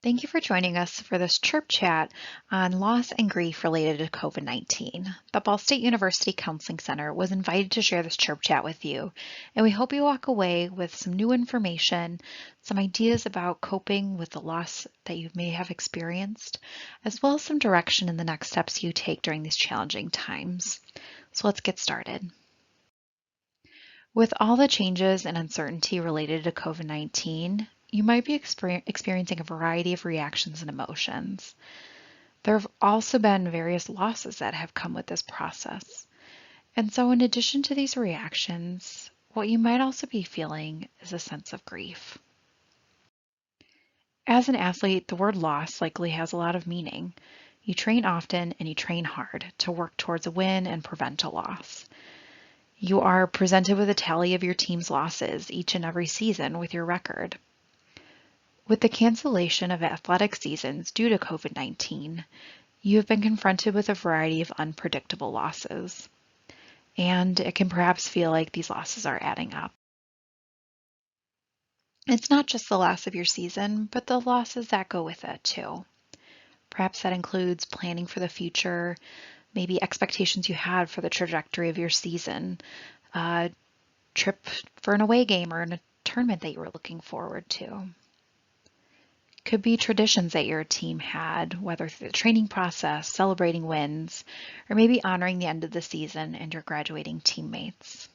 Thank you for joining us for this Chirp chat on loss and grief related to COVID-19. The Ball State University Counseling Center was invited to share this Chirp chat with you, and we hope you walk away with some new information, some ideas about coping with the loss that you may have experienced, as well as some direction in the next steps you take during these challenging times. So let's get started. With all the changes and uncertainty related to COVID-19, you might be experiencing a variety of reactions and emotions. There have also been various losses that have come with this process. And so in addition to these reactions, what you might also be feeling is a sense of grief. As an athlete, the word loss likely has a lot of meaning. You train often and you train hard to work towards a win and prevent a loss. You are presented with a tally of your team's losses each and every season with your record. With the cancellation of athletic seasons due to COVID-19, you have been confronted with a variety of unpredictable losses, and it can perhaps feel like these losses are adding up. It's not just the loss of your season, but the losses that go with it too. Perhaps that includes planning for the future, maybe expectations you had for the trajectory of your season, a trip for an away game or a tournament that you were looking forward to. Could be traditions that your team had, whether through the training process, celebrating wins, or maybe honoring the end of the season and your graduating teammates.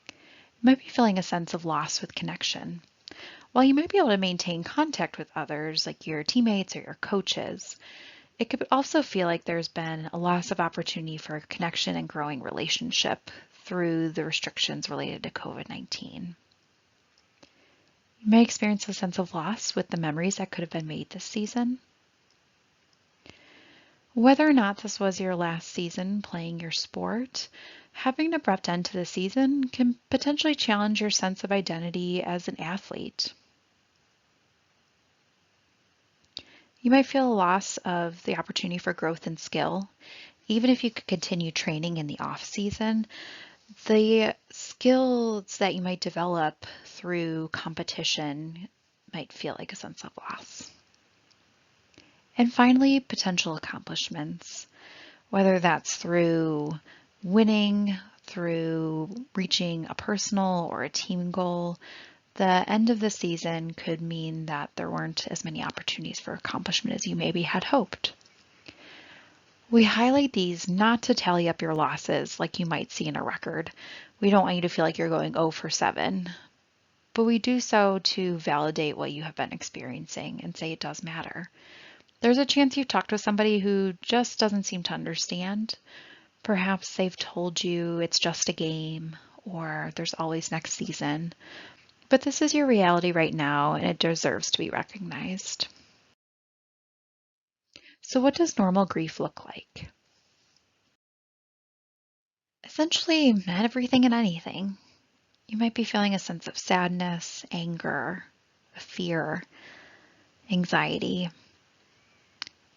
You might be feeling a sense of loss with connection. While you might be able to maintain contact with others, like your teammates or your coaches, it could also feel like there's been a loss of opportunity for connection and growing relationship through the restrictions related to COVID-19. You may experience a sense of loss with the memories that could have been made this season. Whether or not this was your last season playing your sport, having an abrupt end to the season can potentially challenge your sense of identity as an athlete. You might feel a loss of the opportunity for growth and skill. Even if you could continue training in the off season, the skills that you might develop through competition might feel like a sense of loss. And finally, potential accomplishments, whether that's through winning, through reaching a personal or a team goal. The end of the season could mean that there weren't as many opportunities for accomplishment as you maybe had hoped. We highlight these not to tally up your losses like you might see in a record. We don't want you to feel like you're going 0 for 7, but we do so to validate what you have been experiencing and say it does matter. There's a chance you've talked with somebody who just doesn't seem to understand. Perhaps they've told you it's just a game or there's always next season, but this is your reality right now and it deserves to be recognized. So what does normal grief look like? Essentially, everything and anything. You might be feeling a sense of sadness, anger, fear, anxiety,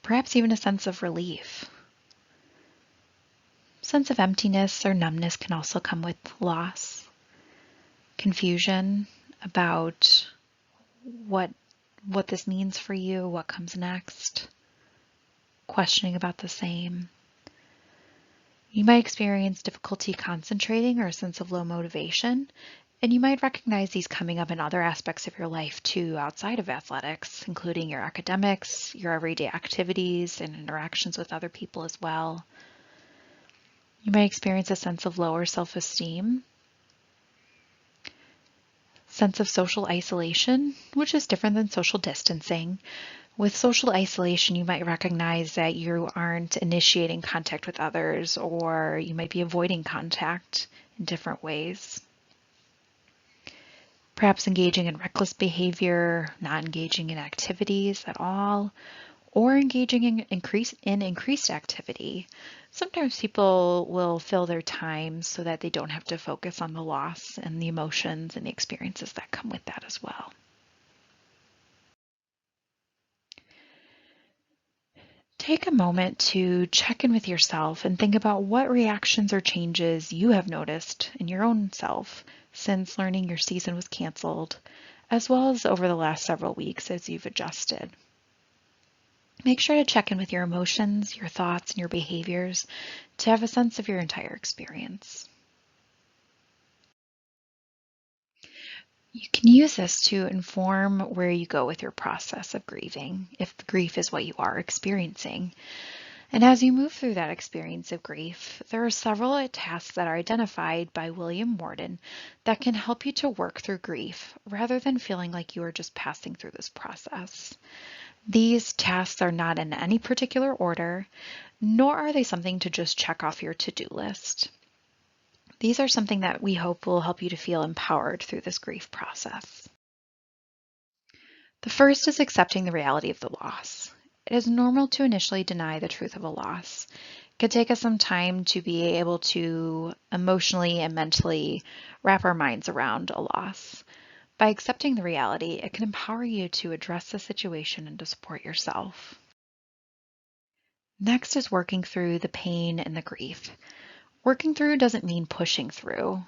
perhaps even a sense of relief. Sense of emptiness or numbness can also come with loss. Confusion about what this means for you, what comes next. Questioning about the same. You might experience difficulty concentrating or a sense of low motivation, and you might recognize these coming up in other aspects of your life too outside of athletics, including your academics, your everyday activities, and interactions with other people as well. You might experience a sense of lower self-esteem, sense of social isolation, which is different than social distancing. With social isolation, you might recognize that you aren't initiating contact with others, or you might be avoiding contact in different ways. Perhaps engaging in reckless behavior, not engaging in activities at all, or engaging in increased activity. Sometimes people will fill their time so that they don't have to focus on the loss and the emotions and the experiences that come with that as well. Take a moment to check in with yourself and think about what reactions or changes you have noticed in your own self since learning your season was canceled, as well as over the last several weeks as you've adjusted. Make sure to check in with your emotions, your thoughts, and your behaviors to have a sense of your entire experience. You can use this to inform where you go with your process of grieving, if grief is what you are experiencing. And as you move through that experience of grief, there are several tasks that are identified by William Morden that can help you to work through grief rather than feeling like you are just passing through this process. These tasks are not in any particular order, nor are they something to just check off your to-do list. These are something that we hope will help you to feel empowered through this grief process. The first is accepting the reality of the loss. It is normal to initially deny the truth of a loss. It could take us some time to be able to emotionally and mentally wrap our minds around a loss. By accepting the reality, it can empower you to address the situation and to support yourself. Next is working through the pain and the grief. Working through doesn't mean pushing through.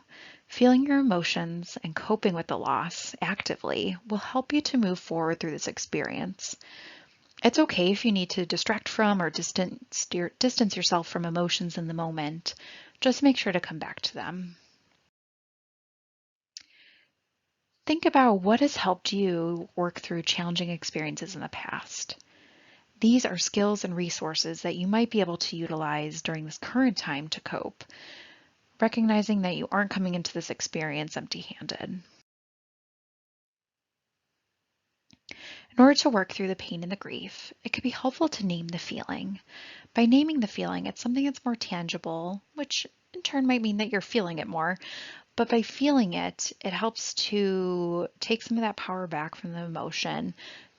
Feeling your emotions and coping with the loss actively will help you to move forward through this experience. It's okay if you need to distract from or distance yourself from emotions in the moment. Just make sure to come back to them. Think about what has helped you work through challenging experiences in the past. These are skills and resources that you might be able to utilize during this current time to cope, recognizing that you aren't coming into this experience empty-handed. In order to work through the pain and the grief, it can be helpful to name the feeling. By naming the feeling, it's something that's more tangible, which in turn might mean that you're feeling it more. But by feeling it, it helps to take some of that power back from the emotion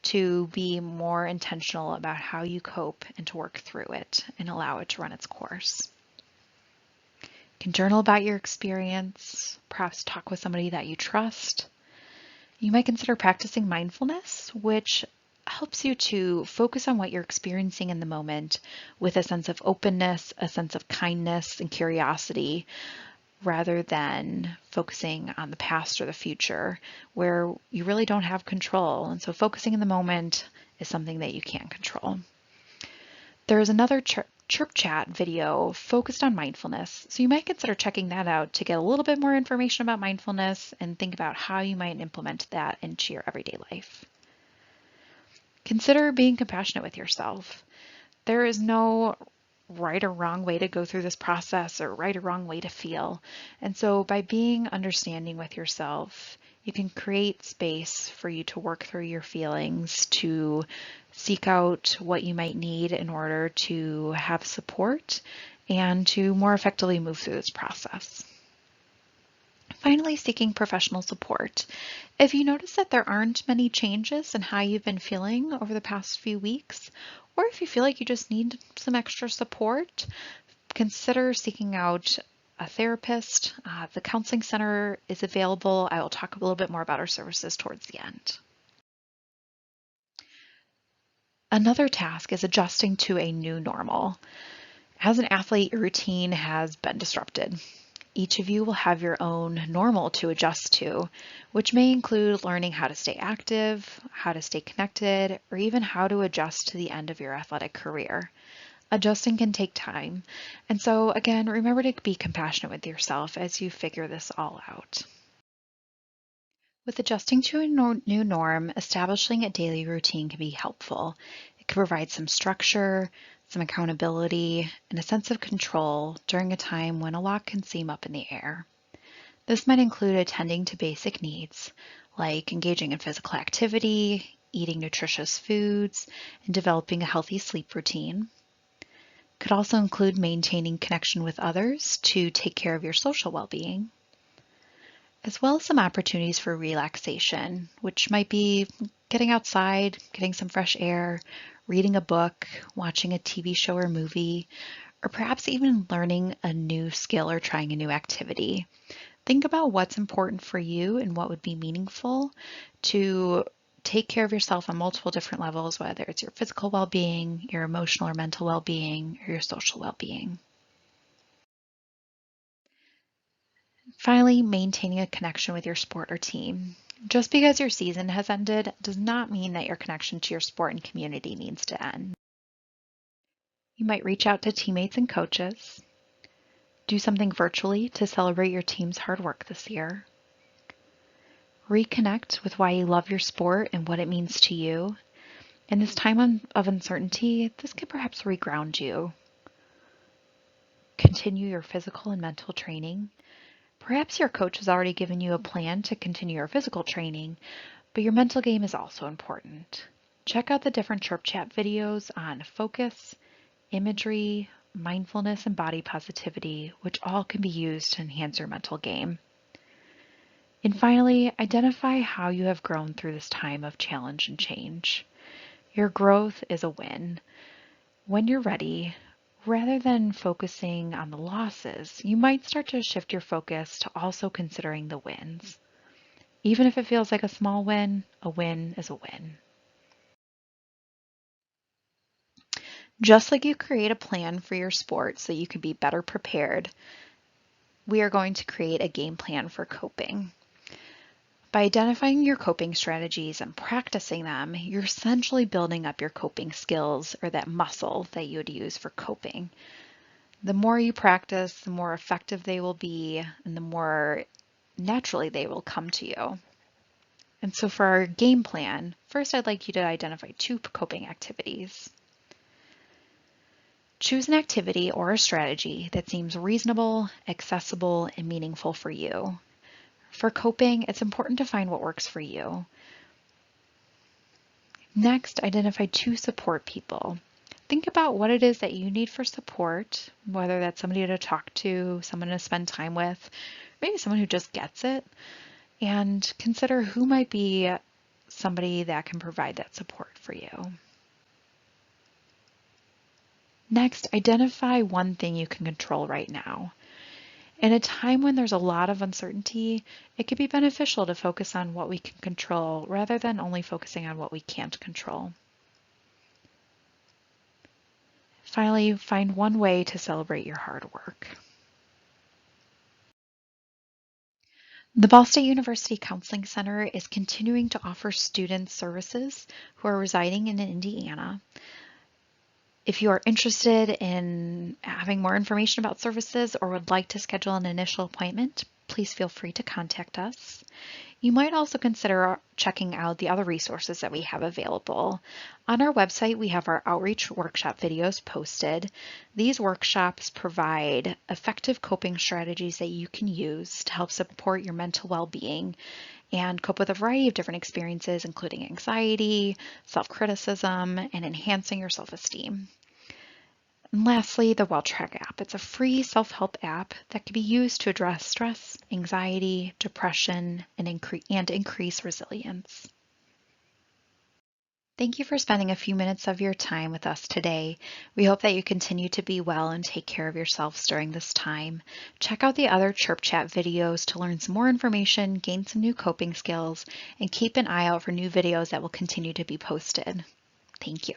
to be more intentional about how you cope and to work through it and allow it to run its course. You can journal about your experience, perhaps talk with somebody that you trust. You might consider practicing mindfulness, which helps you to focus on what you're experiencing in the moment with a sense of openness, a sense of kindness and curiosity, rather than focusing on the past or the future where you really don't have control. And so focusing in the moment is something that you can't control. There is another Chirp chat video focused on mindfulness, so you might consider checking that out to get a little bit more information about mindfulness and think about how you might implement that into your everyday life. Consider being compassionate with yourself. There is no right or wrong way to go through this process or right or wrong way to feel. And so by being understanding with yourself, you can create space for you to work through your feelings, to seek out what you might need in order to have support and to more effectively move through this process. Finally, seeking professional support. If you notice that there aren't many changes in how you've been feeling over the past few weeks, or if you feel like you just need some extra support, consider seeking out a therapist. The counseling center is available. I will talk a little bit more about our services towards the end. Another task is adjusting to a new normal. As an athlete, your routine has been disrupted. Each of you will have your own normal to adjust to, which may include learning how to stay active, how to stay connected, or even how to adjust to the end of your athletic career. Adjusting can take time, and so again, remember to be compassionate with yourself as you figure this all out. With adjusting to a new norm, establishing a daily routine can be helpful. It can provide some structure, some accountability, and a sense of control during a time when a lot can seem up in the air. This might include attending to basic needs, like engaging in physical activity, eating nutritious foods, and developing a healthy sleep routine. It could also include maintaining connection with others to take care of your social well-being, as well as some opportunities for relaxation, which might be getting outside, getting some fresh air, reading a book, watching a TV show or movie, or perhaps even learning a new skill or trying a new activity. Think about what's important for you and what would be meaningful to take care of yourself on multiple different levels, whether it's your physical well-being, your emotional or mental well-being, or your social well-being. Finally, maintaining a connection with your sport or team. Just because your season has ended does not mean that your connection to your sport and community needs to end. You might reach out to teammates and coaches, do something virtually to celebrate your team's hard work this year, reconnect with why you love your sport and what it means to you. In this time of uncertainty, this could perhaps reground you. Continue your physical and mental training. Perhaps your coach has already given you a plan to continue your physical training, but your mental game is also important. Check out the different Chirp Chat videos on focus, imagery, mindfulness, and body positivity, which all can be used to enhance your mental game. And finally, identify how you have grown through this time of challenge and change. Your growth is a win. When you're ready, rather than focusing on the losses, you might start to shift your focus to also considering the wins. Even if it feels like a small win, a win is a win. Just like you create a plan for your sport so you can be better prepared, we are going to create a game plan for coping. By identifying your coping strategies and practicing them, you're essentially building up your coping skills, or that muscle that you would use for coping. The more you practice, the more effective they will be, and the more naturally they will come to you. And so for our game plan, first I'd like you to identify 2 coping activities. Choose an activity or a strategy that seems reasonable, accessible, and meaningful for you. For coping, it's important to find what works for you. Next, identify 2 support people. Think about what it is that you need for support, whether that's somebody to talk to, someone to spend time with, maybe someone who just gets it, and consider who might be somebody that can provide that support for you. Next, identify one thing you can control right now. In a time when there's a lot of uncertainty, it can be beneficial to focus on what we can control rather than only focusing on what we can't control. Finally, find one way to celebrate your hard work. The Ball State University Counseling Center is continuing to offer student services who are residing in Indiana. If you are interested in having more information about services or would like to schedule an initial appointment, please feel free to contact us. You might also consider checking out the other resources that we have available. On our website, we have our outreach workshop videos posted. These workshops provide effective coping strategies that you can use to help support your mental well-being and cope with a variety of different experiences, including anxiety, self-criticism, and enhancing your self-esteem. And lastly, the WellTrack app. It's a free self-help app that can be used to address stress, anxiety, depression, and increase resilience. Thank you for spending a few minutes of your time with us today. We hope that you continue to be well and take care of yourselves during this time. Check out the other Chirp Chat videos to learn some more information, gain some new coping skills, and keep an eye out for new videos that will continue to be posted. Thank you.